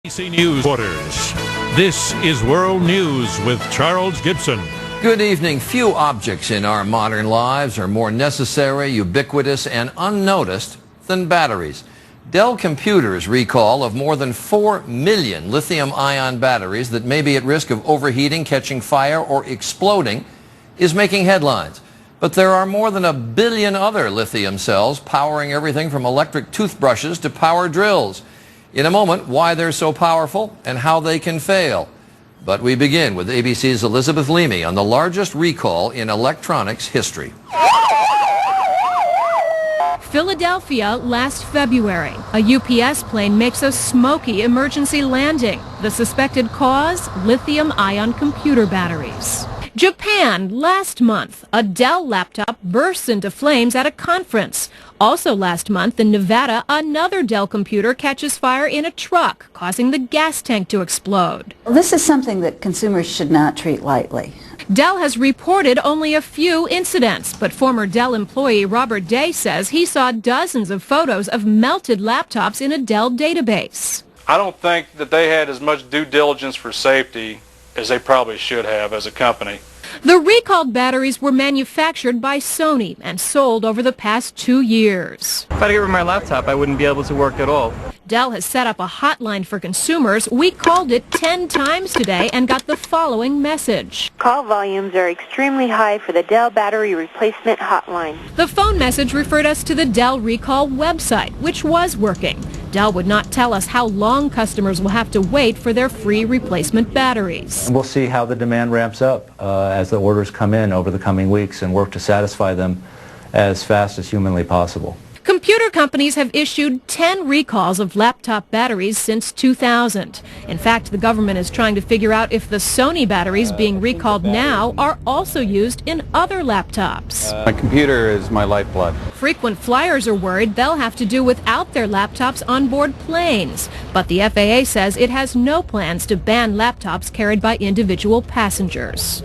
ABC News Quarters. This is World News with Charles Gibson. Good evening. Few objects in our modern lives are more necessary, ubiquitous, and unnoticed than batteries. Dell Computers' recall of more than 4 million lithium-ion batteries that may be at risk of overheating, catching fire, or exploding is making headlines. But there are more than 1 billion other lithium cells powering everything from electric toothbrushes to power drills. In a moment, why they're so powerful and how they can fail. But we begin with ABC's Elizabeth Leamy on the largest recall in electronics history. Philadelphia last February. A UPS plane makes a smoky emergency landing. The suspected cause? Lithium-ion computer batteries. Japan last month. A Dell laptop bursts into flames at a conference. Also last month in Nevada, another Dell computer catches fire in a truck, causing the gas tank to explode. This is something that consumers should not treat lightly. Dell has reported only a few incidents, but former Dell employee Robert Day says he saw dozens of photos of melted laptops in a Dell database. I don't think that they had as much due diligence for safety as they probably should have as a company. The recalled batteries were manufactured by Sony and sold over the past 2 years. If I get rid of my laptop, I wouldn't be able to work at all. Dell has set up a hotline for consumers. We called it 10 times today and got the following message. Call volumes are extremely high for the Dell battery replacement hotline. The phone message referred us to the Dell recall website, which was working. Dell would not tell us how long customers will have to wait for their free replacement batteries. We'll see how the demand ramps up as the orders come in over the coming weeks and work to satisfy them as fast as humanly possible. Computer companies have issued 10 recalls of laptop batteries since 2000. In fact, the government is trying to figure out if the Sony batteries being recalled now are also used in other laptops. My computer is my lifeblood. Frequent flyers are worried they'll have to do without their laptops on board planes. But the FAA says it has no plans to ban laptops carried by individual passengers.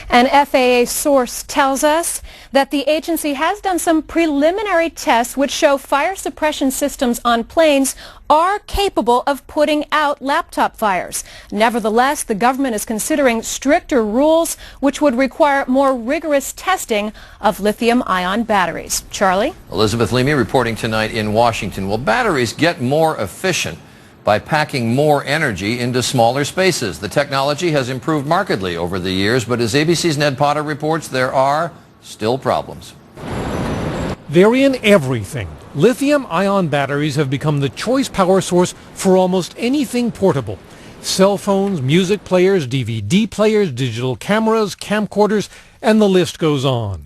An FAA source tells us that the agency has done some preliminary tests which show fire suppression systems on planes are capable of putting out laptop fires. Nevertheless, the government is considering stricter rules which would require more rigorous testing of lithium-ion batteries. Charlie? Elizabeth Leamy reporting tonight in Washington. Will batteries get more efficient by packing more energy into smaller spaces? The technology has improved markedly over the years, but as ABC's Ned Potter reports, there are still problems. They're in everything. Lithium-ion batteries have become the choice power source for almost anything portable. Cell phones, music players, DVD players, digital cameras, camcorders, and the list goes on.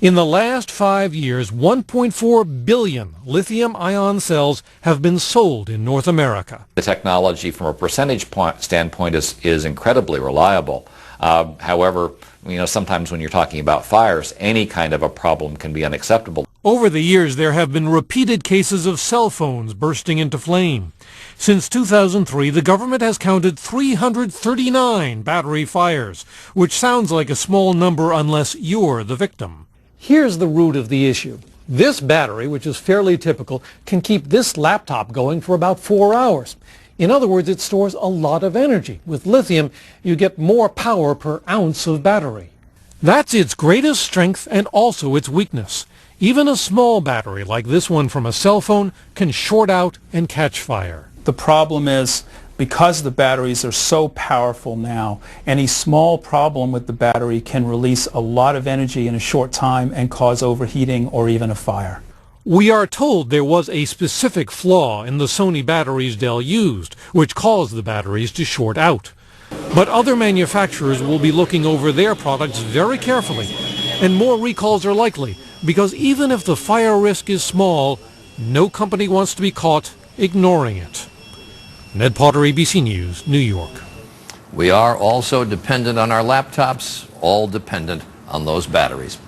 In the last 5 years, 1.4 billion lithium-ion cells have been sold in North America. The technology from a percentage standpoint is incredibly reliable. However, sometimes when you're talking about fires, any kind of a problem can be unacceptable. Over the years, there have been repeated cases of cell phones bursting into flame. Since 2003, the government has counted 339 battery fires, which sounds like a small number unless you're the victim. Here's the root of the issue. This battery, which is fairly typical, can keep this laptop going for about 4 hours. In other words, it stores a lot of energy. With lithium, you get more power per ounce of battery. That's its greatest strength and also its weakness. Even a small battery like this one from a cell phone can short out and catch fire. The problem is, because the batteries are so powerful now, any small problem with the battery can release a lot of energy in a short time and cause overheating or even a fire. We are told there was a specific flaw in the Sony batteries Dell used, which caused the batteries to short out. But other manufacturers will be looking over their products very carefully, and more recalls are likely, because even if the fire risk is small, no company wants to be caught ignoring it. Ned Potter, ABC News, New York. We are also dependent on our laptops, all dependent on those batteries.